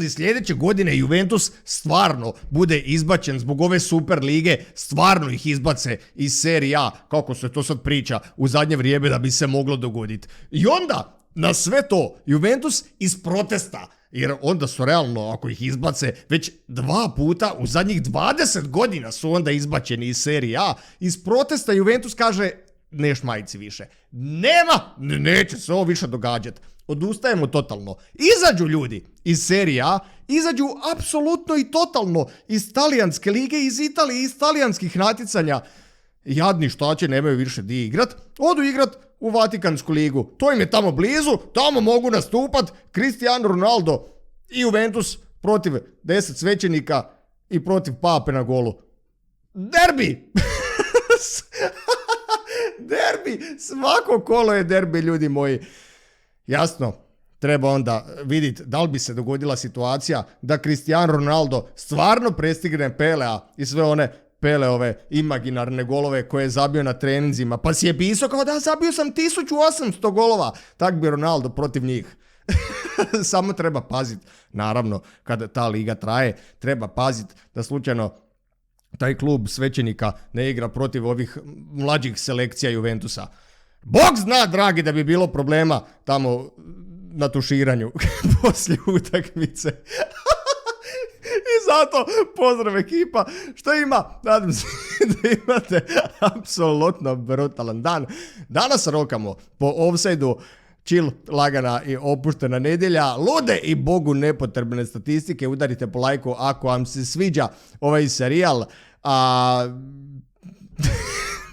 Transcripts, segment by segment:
zamisli sljedeće godine Juventus stvarno bude izbačen zbog ove Super lige, stvarno ih izbace iz Serie A, kako se to sad priča u zadnje vrijeme da bi se moglo dogoditi. I onda, na sve to, Juventus iz protesta, jer onda su realno, ako ih izbace, već 2 puta u zadnjih 20 godina su onda izbačeni iz Serie A, iz protesta Juventus kaže, neš majici više. Nema, neće se ovo više događati. Odustajemo totalno. Izađu ljudi iz Serie A, izađu apsolutno i totalno iz talijanske lige, iz Italije, iz talijanskih natjecanja. Jadni šta će, nemaju više di igrat. Odu igrat u Vatikansku ligu. To im je tamo blizu, tamo mogu nastupat Cristiano Ronaldo i Juventus protiv 10 svećenika i protiv Pape na golu. Derbi! Derbi! Svako kolo je derbi, ljudi moji. Jasno, treba onda vidjeti da li bi se dogodila situacija da Cristiano Ronaldo stvarno prestigne Pelea i sve one Peleove imaginarne golove koje je zabio na treninzima. Pa si je pisao kao da zabio sam 1800 golova. Tak bi Ronaldo protiv njih. Samo treba paziti, naravno, kada ta liga traje, treba paziti da slučajno taj klub svećenika ne igra protiv ovih mlađih selekcija Juventusa. Bog zna, dragi, da bi bilo problema tamo na tuširanju poslije utakmice. I zato pozdrav ekipa, što ima, nadam se da imate apsolutno brutalan dan. Danas rokamo po offside-u, chill, lagana i opuštena nedjelja, lude i Bogu nepotrebne statistike. Udarite po lajku ako vam se sviđa ovaj serijal.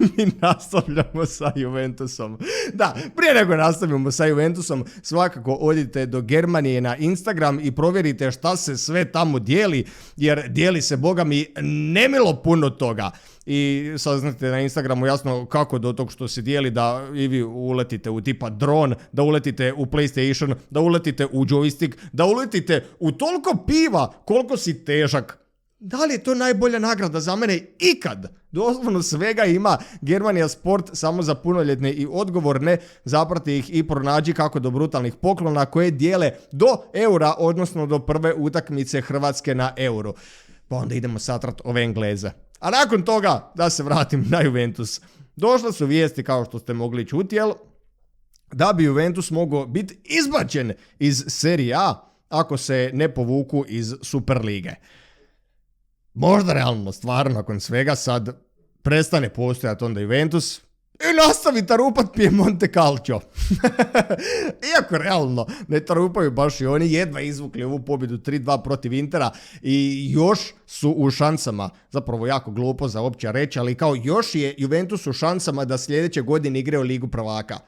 Mi nastavljamo sa Juventusom. Da, prije nego nastavimo sa Juventusom, svakako odite do Germanije na Instagram i provjerite šta se sve tamo dijeli, jer dijeli se, boga mi, nemilo puno toga. I saznate na Instagramu jasno kako do tog što se dijeli da i vi uletite u tipa dron, da uletite u PlayStation, da uletite u joystick, da uletite u toliko piva koliko si težak. Da li je to najbolja nagrada za mene ikad? Doslovno svega ima. Germanija Sport samo za punoljetne i odgovorne. Zaprati ih i pronađi kako do brutalnih poklona koje dijele do eura, odnosno do prve utakmice Hrvatske na euru. Pa onda idemo satrat ove Engleze. A nakon toga, da se vratim na Juventus. Došle su vijesti, kao što ste mogli čuti, da bi Juventus mogao biti izbačen iz Serie A ako se ne povuku iz Superlige. Možda realno, stvarno, nakon svega sad prestane postojati onda Juventus i nastavi tarupat Piemonte Calcio. Iako realno ne tarupaju baš i oni, jedva izvukli ovu pobjedu 3-2 protiv Intera i još su u šansama, zapravo jako glupo za opće reći, ali kao još je Juventus u šansama da sljedeće godine igraju Ligu prvaka.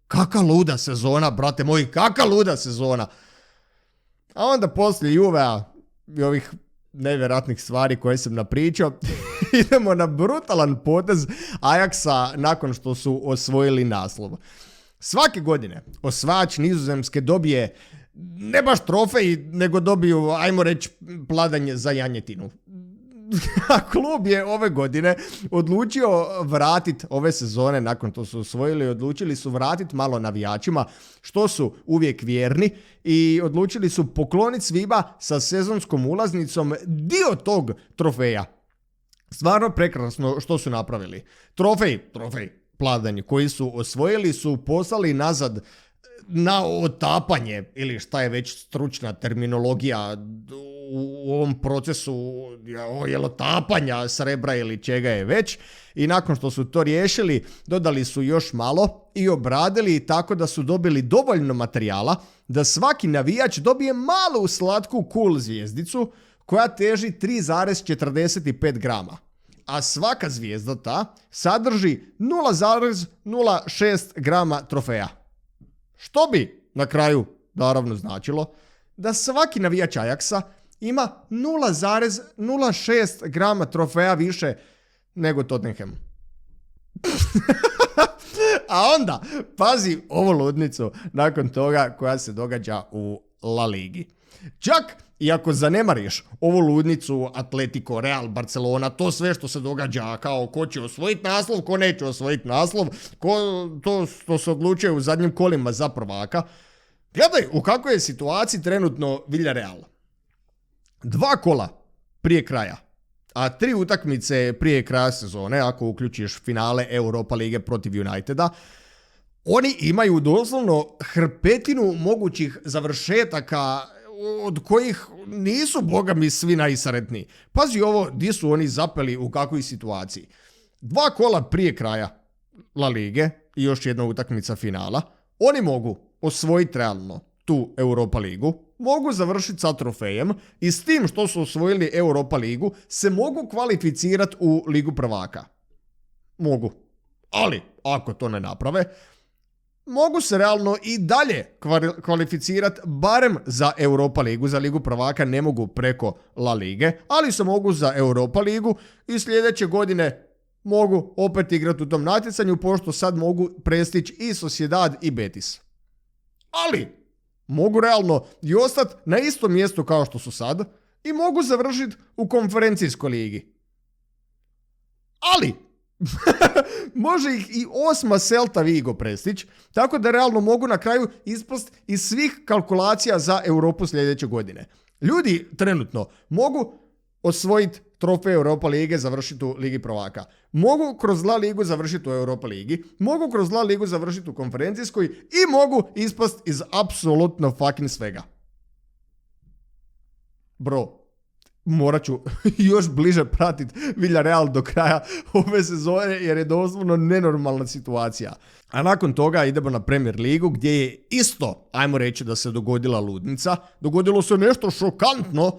Kaka luda sezona, brate moji, kaka luda sezona. A onda poslije Juvea i ovih nevjerojatnih stvari koje sam napričao, idemo na brutalan potez Ajaxa nakon što su osvojili naslov. Svake godine osvajač Nizozemske dobije ne baš trofej, nego dobiju, ajmo reći, pladanje za janjetinu. A klub je ove godine odlučio vratiti ove sezone, nakon to su osvojili, odlučili su vratiti malo navijačima, što su uvijek vjerni, i odlučili su pokloniti svima sa sezonskom ulaznicom dio tog trofeja. Stvarno prekrasno što su napravili. Trofej pladanje koji su osvojili su poslali nazad na otapanje, ili šta je već stručna terminologija u ovom procesu otapanja srebra ili čega je već, i nakon što su to riješili dodali su još malo i obradili tako da su dobili dovoljno materijala da svaki navijač dobije malu slatku cool zvijezdicu koja teži 3,45 grama. A svaka zvijezda ta sadrži 0,06 grama trofeja. Što bi na kraju naravno značilo da svaki navijač Ajaxa ima 0,06 grama trofeja više nego Tottenham. A onda, pazi ovu ludnicu nakon toga koja se događa u La Ligi. Čak i ako zanemariš ovu ludnicu, Atletico, Real, Barcelona, to sve što se događa, kao ko će osvojiti naslov, ko neće osvojiti naslov, to što se odlučuje u zadnjim kolima za prvaka. Gledaj u kakvoj je situaciji trenutno Villarreal. 2 kola prije kraja, a 3 utakmice prije kraja sezone, ako uključiš finale Europa lige protiv Uniteda, oni imaju doslovno hrpetinu mogućih završetaka od kojih nisu, boga mi, svi najsretniji. Pazi ovo, di su oni zapeli u kakvoj situaciji. 2 kola prije kraja La Lige i još jedna utakmica finala, oni mogu osvojiti realno tu Europa ligu, mogu završiti sa trofejem i s tim što su osvojili Europa ligu se mogu kvalificirati u Ligu prvaka. Mogu. Ali, ako to ne naprave, mogu se realno i dalje kvalificirati barem za Europa ligu. Za Ligu prvaka ne mogu preko La Lige, ali se mogu za Europa ligu i sljedeće godine mogu opet igrati u tom natjecanju, pošto sad mogu prestići i Sociedad i Betis. Ali mogu realno i ostati na istom mjestu kao što su sad i mogu završiti u konferencijskoj ligi. Ali može ih i 8. Celta Vigo prestići, tako da realno mogu na kraju ispast iz svih kalkulacija za Europu sljedeće godine. Ljudi trenutno mogu osvojiti trofej Europa lige, završiti u Ligi prvaka. Mogu kroz La Ligu završiti u Europa ligi, mogu kroz La Ligu završiti u konferencijskoj i mogu ispast iz apsolutno fucking svega. Bro, morat ću još bliže pratiti Villarreal do kraja ove sezone jer je doslovno nenormalna situacija. A nakon toga idemo na Premier ligu gdje je isto, ajmo reći da se dogodila ludnica. Dogodilo se nešto šokantno.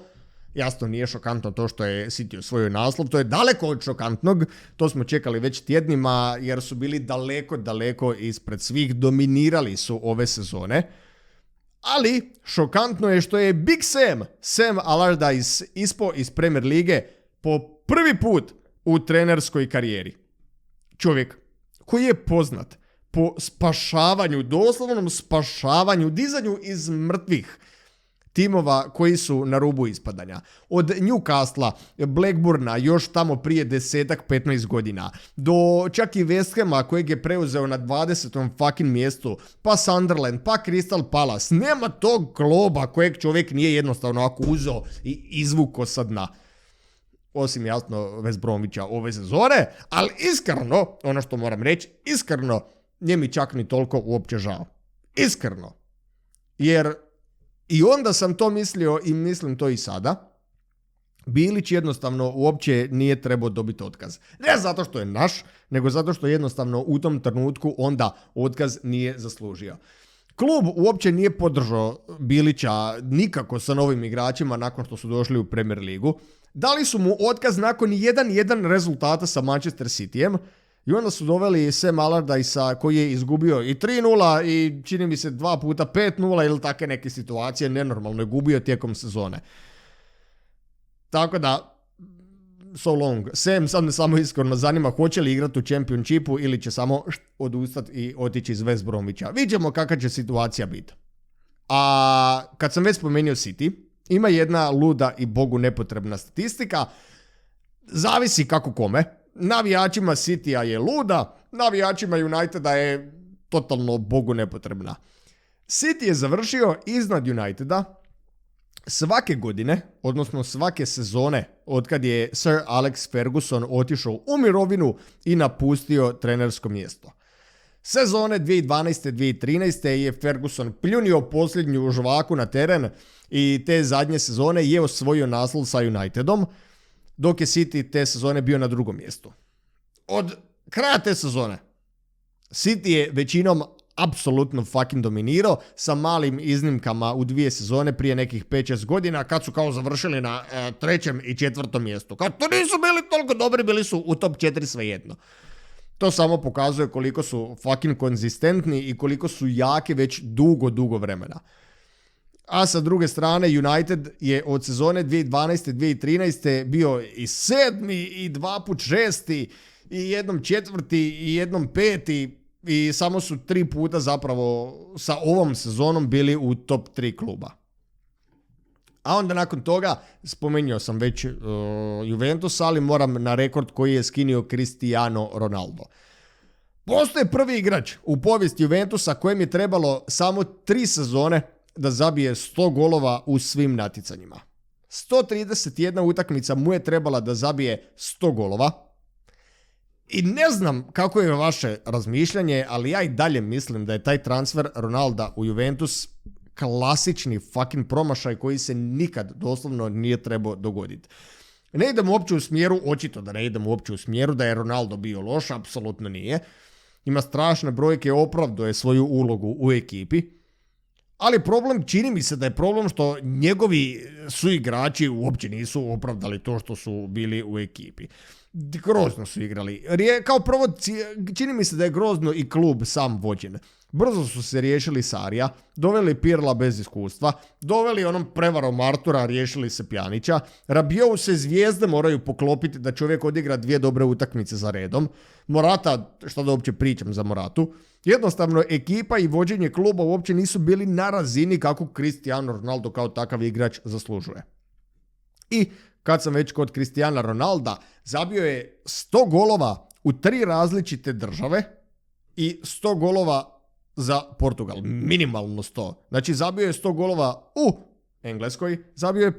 Jasno, nije šokantno to što je City osvojio naslov, to je daleko od šokantnog, to smo čekali već tjednima jer su bili daleko ispred svih, dominirali su ove sezone. Ali šokantno je što je Big Sam Allardyce ispao iz Premier lige po prvi put u trenerskoj karijeri. Čovjek koji je poznat po spašavanju, doslovnom spašavanju, dizanju iz mrtvih timova koji su na rubu ispadanja. Od Newcastle, Blackburna, još tamo prije 10-15 godina, do čak i West Hama kojeg je preuzeo na 20. fucking mjestu, pa Sunderland, pa Crystal Palace. Nema tog kloba kojeg čovjek nije jednostavno ako uzeo i izvuko sa dna. Osim jasno West Bromwicha ove sezone, ali iskreno, ono što moram reći, iskreno, nije mi čak ni toliko uopće žao. Iskreno. Jer i onda sam to mislio i mislim to i sada. Bilić jednostavno uopće nije trebao dobiti otkaz. Ne zato što je naš, nego zato što jednostavno u tom trenutku onda otkaz nije zaslužio. Klub uopće nije podržao Bilića nikako sa novim igračima nakon što su došli u Premier ligu. Dali su mu otkaz nakon 1-1 rezultata sa Manchester Cityjem. I onda su doveli Sam Allardycea koji je izgubio i 3-0 i čini mi se 2 puta 5-0 ili take neke situacije, nenormalno je gubio tijekom sezone. Tako da, so long. Sam sad me samo iskreno zanima hoće li igrati u Championshipu ili će samo odustati i otići iz West Bromwicha. Vidimo kakva će situacija biti. A kad sam već spomenuo City, ima jedna luda i bogu nepotrebna statistika. Zavisi kako kome. Navijačima Citya je luda, navijačima Uniteda je totalno bogu nepotrebna. City je završio iznad Uniteda svake godine, odnosno svake sezone, otkad je Sir Alex Ferguson otišao u mirovinu i napustio trenersko mjesto. Sezone 2012-2013 je Ferguson pljunio posljednju žvaku na teren i te zadnje sezone je osvojio naslov sa Unitedom, dok je City te sezone bio na drugom mjestu. Od kraja te sezone City je većinom apsolutno fucking dominirao sa malim iznimkama u 2 sezone prije nekih 5-6 godina kad su kao završili na 3. i 4. mjestu. Kad to nisu bili toliko dobri, bili su u top 4 svejedno. To samo pokazuje koliko su fucking konzistentni i koliko su jaki već dugo vremena. A sa druge strane, United je od sezone 2012-2013 bio i 7. i 2 put 6. i jednom 4. i jednom 5. i samo su 3 puta zapravo sa ovom sezonom bili u top 3 kluba. A onda nakon toga, spomenuo sam već Juventus, ali moram na rekord koji je skinio Cristiano Ronaldo. Postoje prvi igrač u povijesti Juventusa kojem je trebalo samo 3 sezone da zabije 100 golova u svim natjecanjima. 131 utakmica mu je trebala da zabije 100 golova. I ne znam kako je vaše razmišljanje, ali ja i dalje mislim da je taj transfer Ronalda u Juventus klasični fucking promašaj koji se nikad doslovno nije trebao dogoditi. Ne idemo uopće u smjeru, očito da ne idemo uopće u smjeru da je Ronaldo bio loš, apsolutno nije. Ima strašne brojke, opravdao svoju ulogu u ekipi. Ali problem, čini mi se da je problem što njegovi suigrači uopće nisu opravdali to što su bili u ekipi. Grozno su igrali. Kao prvo, čini mi se da je grozno i klub sam vođen. Brzo su se riješili Sarija, doveli Pirla bez iskustva, doveli onom prevarom Artura, riješili se Pjanića, Rabiou se zvijezde moraju poklopiti da čovjek odigra 2 dobre utakmice za redom. Morata, što da uopće pričam za Moratu, jednostavno ekipa i vođenje kluba uopće nisu bili na razini kako Cristiano Ronaldo kao takav igrač zaslužuje. I kad sam već kod Cristiana Ronalda, zabio je 100 golova u 3 različite države i 100 golova za Portugal, minimalno 100. Znači zabio je 100 golova u Engleskoj, zabio je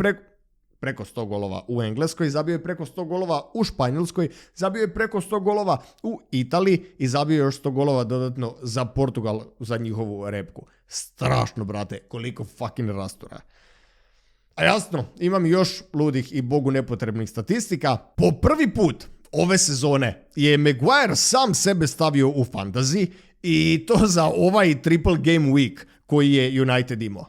preko 100 golova u Engleskoj, zabio je preko 100 golova u Španjolskoj, zabio je preko 100 golova u Italiji i zabio je još 100 golova dodatno za Portugal, za njihovu repku. Strašno, brate, koliko fucking rastura. A jasno, imam još ludih i bogu nepotrebnih statistika. Po prvi put ove sezone je Maguire sam sebe stavio u fantasy i to za ovaj triple game week koji je United imao.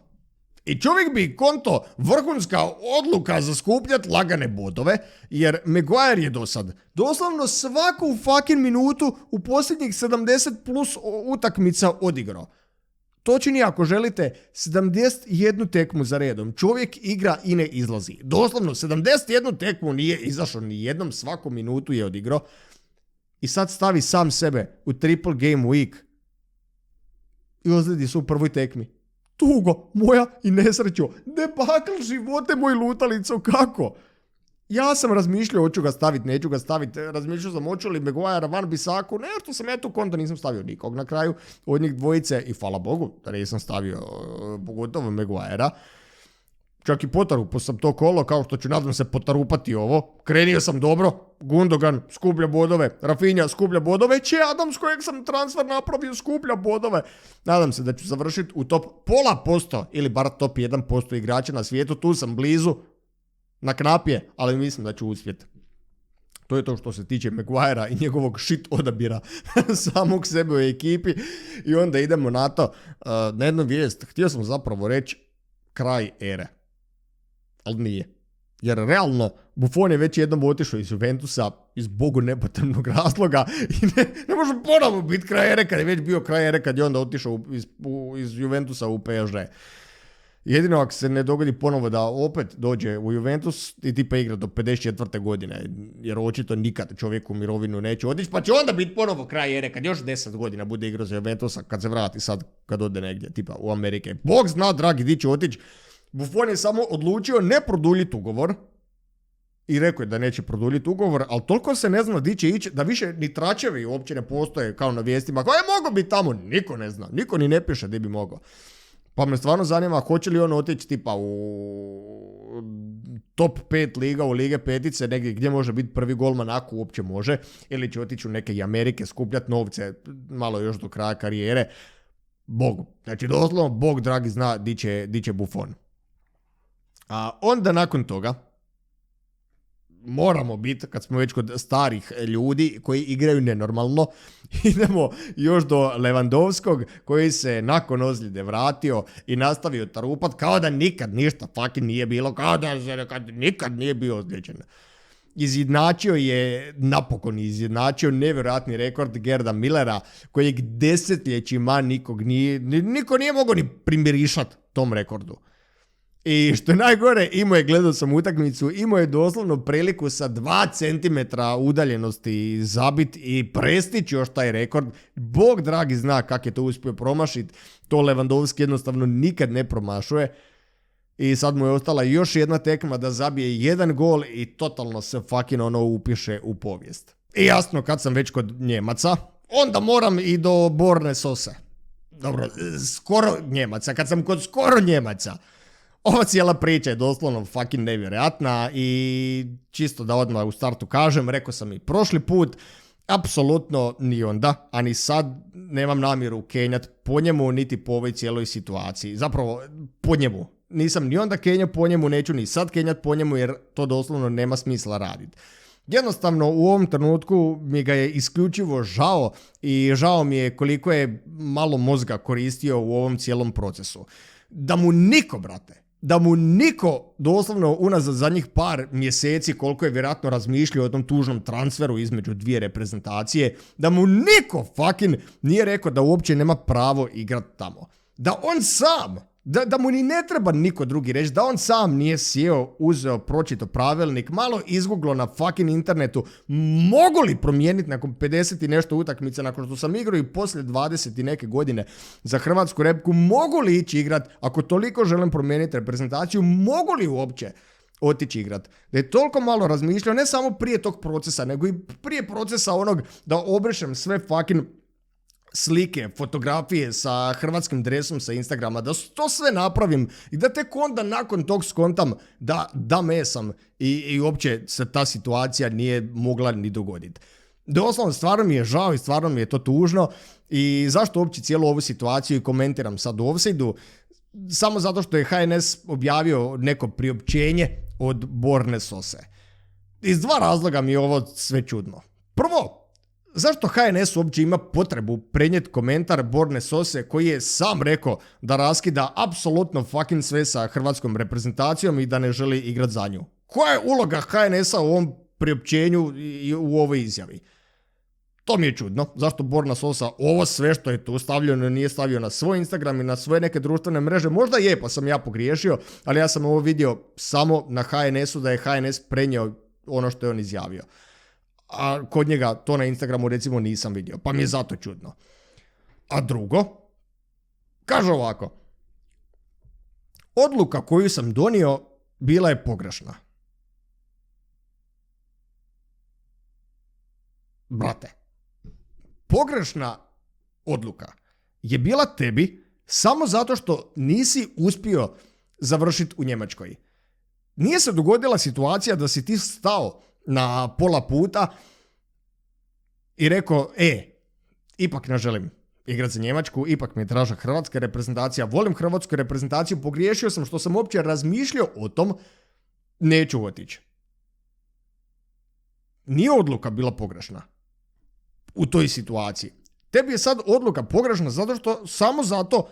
I čovjek bi konto vrhunska odluka za skupljat lagane bodove, jer Maguire je do sad doslovno svaku fucking minutu u posljednjih 70 plus utakmica odigrao. Točnije ako želite, 71 tekmu za redom. Čovjek igra i ne izlazi. Doslovno 71 tekmu nije izašao ni jednom, svaku minutu je odigrao. I sad stavi sam sebe u triple game week i ozljedi se u prvoj tekmi. Tugo moja i nesrećo, debakl živote moj lutalico, kako? Ja sam razmišljao hoću ga staviti, neću ga staviti, razmišljao sam hoću li Maguire van Bisaku, nešto sam eto konta, nisam stavio nikog na kraju od njih dvojice i hvala Bogu da nisam stavio pogotovo Maguirea. Čak i potarupo sam to kolo, kao što ću nadam se potarupati ovo. Krenio sam dobro, Gundogan skuplja bodove, Rafinha skuplja bodove, Adams kojeg sam transfer napravio skuplja bodove. Nadam se da ću završiti u top 0,5% ili bar top 1% igrača na svijetu, tu sam blizu, na knap je, ali mislim da ću uspjeti. To je to što se tiče Maguirea i njegovog shit odabira samog sebe u ekipi. I onda idemo na to, na jednu vijest, htio sam zapravo reći kraj ere. Ali nije. Jer realno, Buffon je već jednom otišao iz Juventusa iz bogu nepotrebnog razloga i ne može ponovo biti kraj ere kad je već bio kraj ere kad je onda otišao iz Juventusa u PSG. Jedino ako se ne dogodi ponovo da opet dođe u Juventus i tipa igra do 54. godine, jer očito nikad čovjek u mirovinu neće otići, pa će onda biti ponovo kraj ere kad još 10 godina bude igrao za Juventusa, kad se vrati sad, kad ode negdje, tipa u Amerike. Bog zna, dragi, di će otići. Buffon je samo odlučio ne produljiti ugovor i rekao je da neće produljiti ugovor, ali toliko se ne zna di će ići da više ni tračevi uopće ne postoje kao na vijestima. Ko je mogao biti tamo? Niko ne zna. Niko ni ne piše di bi mogao. Pa me stvarno zanima hoće li on otići tipa u top 5 liga, u lige petice, negdje gdje može biti prvi golman ako uopće može, ili će otići u neke Amerike skupljati novce malo još do kraja karijere. Bog. Znači doslovno Bog dragi zna di će Buffon. A onda nakon toga moramo biti, kad smo već kod starih ljudi koji igraju nenormalno, idemo još do Lewandowskog koji se nakon ozljede vratio i nastavio tarupat kao da nikad ništa fucking nije bilo, kao da nikad nije bio ozlijeđen. Napokon izjednačio nevjerojatni rekord Gerda Millera kojeg desetljećima niko nije mogao ni primirišat tom rekordu. I što je najgore, gledao sam utakmicu, imao je doslovno priliku sa 2 cm udaljenosti zabit i prestići još taj rekord. Bog dragi zna kak je to uspio promašiti, to Lewandowski jednostavno nikad ne promašuje. I sad mu je ostala još jedna tekma da zabije 1 gol i totalno se fucking upiše u povijest. I jasno, kad sam već kod Njemaca, onda moram i do Borne Sose. Dobro, skoro Njemaca, kad sam kod skoro Njemaca, Ova cijela priča je doslovno fucking nevjerojatna i čisto da odmah u startu kažem, rekao sam i prošli put, apsolutno ni onda, a ni sad nemam namjeru kenjat po njemu niti po ovoj cijeloj situaciji. Zapravo, po njemu. Nisam ni onda kenjao po njemu, neću ni sad kenjat po njemu jer to doslovno nema smisla raditi. Jednostavno u ovom trenutku mi ga je isključivo žao i žao mi je koliko je malo mozga koristio u ovom cijelom procesu. Da mu niko, brate, da mu niko doslovno unazad zadnjih par mjeseci koliko je vjerojatno razmišljao o tom tužnom transferu između dvije reprezentacije, da mu niko fucking nije rekao da uopće nema pravo igrat tamo. Da on sam, da mu ni ne treba niko drugi reći, da on sam nije sjeo, uzeo, pročito pravilnik, malo izgooglo na fucking internetu, mogu li promijeniti nakon 50 i nešto utakmica, nakon što sam igrao i poslije 20 i neke godine za hrvatsku repku, mogu li ići igrat, ako toliko želim promijeniti reprezentaciju, mogu li uopće otići igrat. Da je toliko malo razmišljao, ne samo prije tog procesa, nego i prije procesa onog da obrišem sve fucking slike, fotografije sa hrvatskim dresom sa Instagrama, da to sve napravim i da tek onda nakon tog skontam da mesam i uopće se ta situacija nije mogla ni dogoditi. Doslovno, stvarno mi je žao i stvarno mi je to tužno i zašto uopće cijelu ovu situaciju i komentiram sad u Offsideu? Samo zato što je HNS objavio neko priopćenje od Borne Sose. Iz dva razloga mi je ovo sve čudno. Prvo, zašto HNS uopće ima potrebu prenijeti komentar Borne Sose koji je sam rekao da raskida apsolutno fucking sve sa hrvatskom reprezentacijom i da ne želi igrat za nju? Koja je uloga HNS-a u ovom priopćenju i u ovoj izjavi? To mi je čudno. Zašto Borna Sosa ovo sve što je tu stavljeno nije stavio na svoj Instagram i na svoje neke društvene mreže? Možda je, pa sam ja pogriješio, ali ja sam ovo vidio samo na HNS-u da je HNS prenio ono što je on izjavio. A kod njega to na Instagramu recimo nisam vidio, pa mi je zato čudno. A drugo, kaže ovako, odluka koju sam donio bila je pogrešna. Brate, pogrešna odluka je bila tebi samo zato što nisi uspio završiti u Njemačkoj. Nije se dogodila situacija da si ti stao na pola puta i rekao, ipak ne želim igrati za Njemačku, ipak mi je draža hrvatska reprezentacija, volim hrvatsku reprezentaciju, pogriješio sam što sam uopće razmišljao o tom, neću otići. Nije odluka bila pogrešna u toj situaciji. Tebi je sad odluka pogrešna samo zato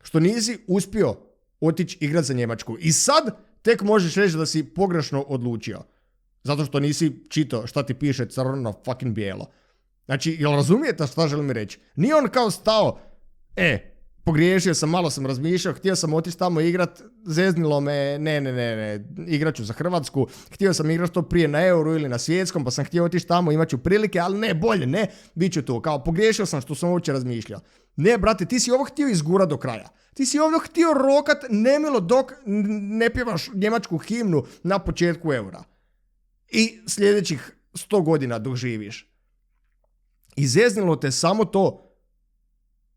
što nisi uspio otići igrati za Njemačku. I sad tek možeš reći da si pogrešno odlučio. Zato što nisi čitao šta ti piše crno na fucking bijelo. Znači, jel razumijete šta želim reći? Nije on kao stao, pogriješio sam, malo sam razmišljao, htio sam otići tamo igrat, zeznilo me, ne, igrat ću za Hrvatsku, htio sam igrat što prije na Euro ili na svjetskom, pa sam htio otići tamo, imat ću prilike, ali ne, bolje, ne, bit ću tu, kao pogriješio sam što sam uopće razmišljao. Ne, brate, ti si ovo htio izgurat do kraja. Ti si ovo htio rokat nemilo dok ne pjevaš njemačku himnu na početku Eura. I sljedećih 100 godina dok živiš. Izeznilo te samo to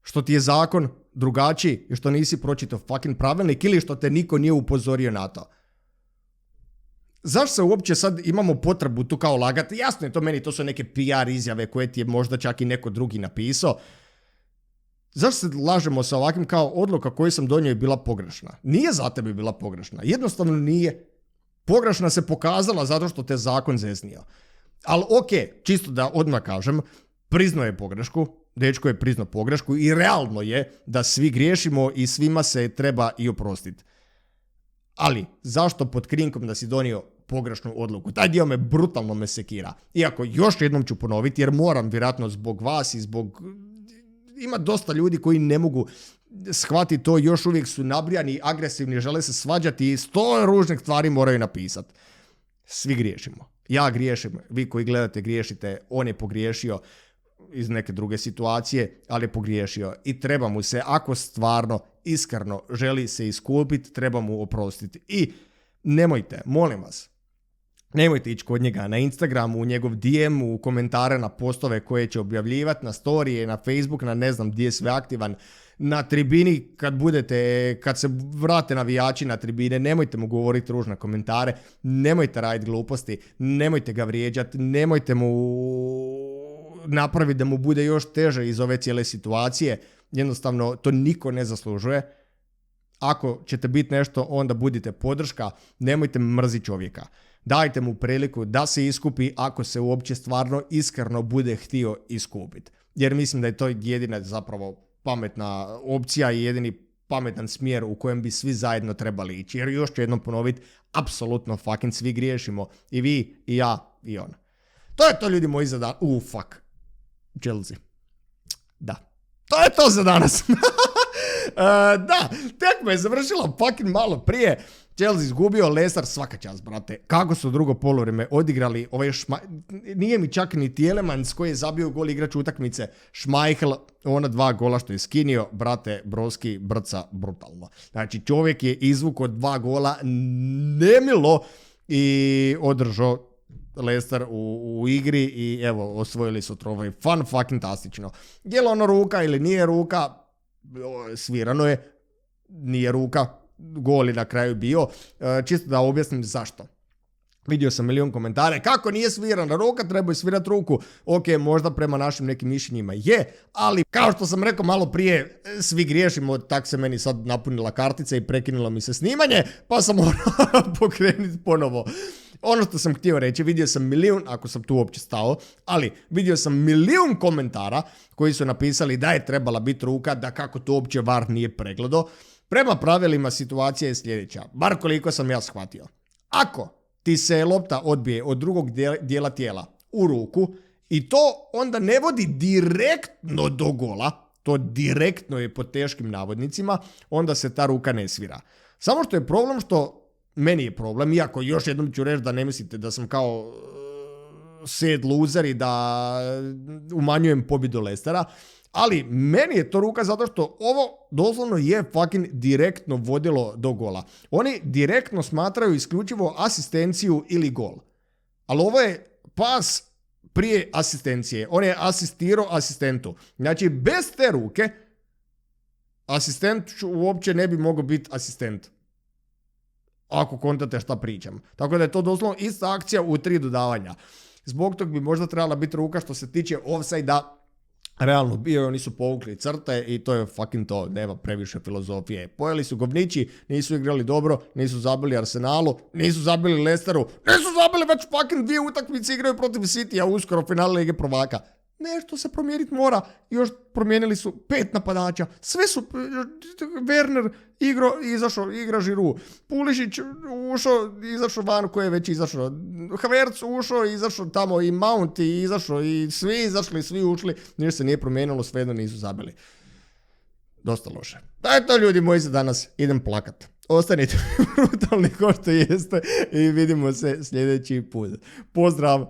što ti je zakon drugačiji i što nisi pročitao fucking pravilnik ili što te niko nije upozorio na to. Zašto se uopće sad imamo potrebu tu kao lagati? Jasno je to meni, to su neke PR izjave koje ti je možda čak i neko drugi napisao. Zašto se lažemo sa ovakvim kao odluka koju sam donio je bila pogrešna? Nije za tebe bila pogrešna. Jednostavno nije. Pogrešna se pokazala zato što te zakon zeznio. Ali čisto da odmah kažem, priznao je pogrešku, dečko je priznao pogrešku i realno je da svi griješimo i svima se treba i oprostiti. Ali, zašto pod krinkom da si donio pogrešnu odluku? Taj dio me brutalno sekira. Iako još jednom ću ponoviti, jer moram vjerojatno zbog vas i zbog... Ima dosta ljudi koji ne mogu shvatiti to, još uvijek su nabrijani, agresivni, žele se svađati i 100 ružnih stvari moraju napisati. Svi griješimo. Ja griješim, vi koji gledate griješite, on je pogriješio iz neke druge situacije, ali je pogriješio i treba mu se, ako stvarno, iskreno želi se iskulpiti, treba mu oprostiti. I nemojte, molim vas, Nemojte ići kod njega na Instagram, u njegov DM, u komentare na postove koje će objavljivati, na storije, na Facebook, na ne znam gdje je sve aktivan. Na tribini, kad se vrate navijači na tribine, nemojte mu govoriti ružne komentare, nemojte raditi gluposti, nemojte ga vrijeđati, nemojte mu napraviti da mu bude još teže iz ove cijele situacije. Jednostavno, to niko ne zaslužuje. Ako ćete biti nešto, onda budite podrška, nemojte mrziti čovjeka. Dajte mu priliku da se iskupi ako se uopće stvarno iskreno bude htio iskupiti. Jer mislim da je to jedina zapravo pametna opcija i jedini pametan smjer u kojem bi svi zajedno trebali ići. Jer još ću jednom ponoviti, apsolutno fucking svi griješimo. I vi, i ja, i on. To je to, ljudi moji, za dan. Fuck. Chelsea. Da. To je to za danas. Da, tekma je završila fucking malo prije. Chelsea izgubio, Leicester svaka čast, brate. Kako su drugo poluvreme odigrali nije mi čak ni Tielemans koji je zabio gol igrač utakmice, Schmeichel, ona 2 gola što je skinio, brate, Broski brca brutalno. Znači čovjek je izvukao 2 gola nemilo i održao Leicester u igri i evo, osvojili su trofej. Fun fucking tastično. Je li ono ruka ili nije ruka? Svirano je, nije ruka, gol je na kraju bio. Čisto da objasnim zašto. Vidio sam milion komentare, kako nije svirana ruka, treba svirati ruku. Ok, možda prema našim nekim mišljenjima je, ali kao što sam rekao malo prije, svi griješimo, tak se meni sad napunila kartica i prekinulo mi se snimanje, pa sam morao pokrenuti ponovo. Ono što sam htio reći, vidio sam milion, ako sam tu uopće stao, ali vidio sam milion komentara koji su napisali da je trebala biti ruka, da kako to uopće VAR nije pregledao. Prema pravilima situacija je sljedeća, bar koliko sam ja shvatio. Ako ti se lopta odbije od drugog dijela tijela u ruku i to onda ne vodi direktno do gola, to direktno je pod teškim navodnicima, onda se ta ruka ne svira. Samo što je problem meni je problem, iako još jednom ću reći da ne mislite da sam kao sad loser i da umanjujem pobjedu Leicestera, ali meni je to ruka zato što ovo doslovno je fucking direktno vodilo do gola. Oni direktno smatraju isključivo asistenciju ili gol. Ali ovo je pas prije asistencije. On je asistirao asistentu. Znači, bez te ruke asistent uopće ne bi mogao biti asistent. Ako kontate šta pričam. Tako da je to doslovno ista akcija u 3 dodavanja. Zbog tog bi možda trebala biti ruka što se tiče offside-a. Realno bio, oni su povukli crte i to je fucking to, nema previše filozofije. Pojeli su govnići, nisu igrali dobro, nisu zabili Arsenalu, nisu zabili Leicesteru, nisu zabili već fucking 2 utakmice, igraju protiv City-a uskoro finale Lige prvaka. Nešto se promijeniti mora, još promijenili su 5 napadača, sve su, Werner izašao, igra Giroud, Pulišić ušao, izašao van koji je već izašao, Havertz ušao, izašao tamo i Mount i izašao i svi izašli, svi ušli, ništa se nije promijenilo, svejedno nisu zabili. Dosta loše. Da je to, ljudi moji, za danas, idem plakat. Ostanite brutalni ko što jeste i vidimo se sljedeći put. Pozdrav!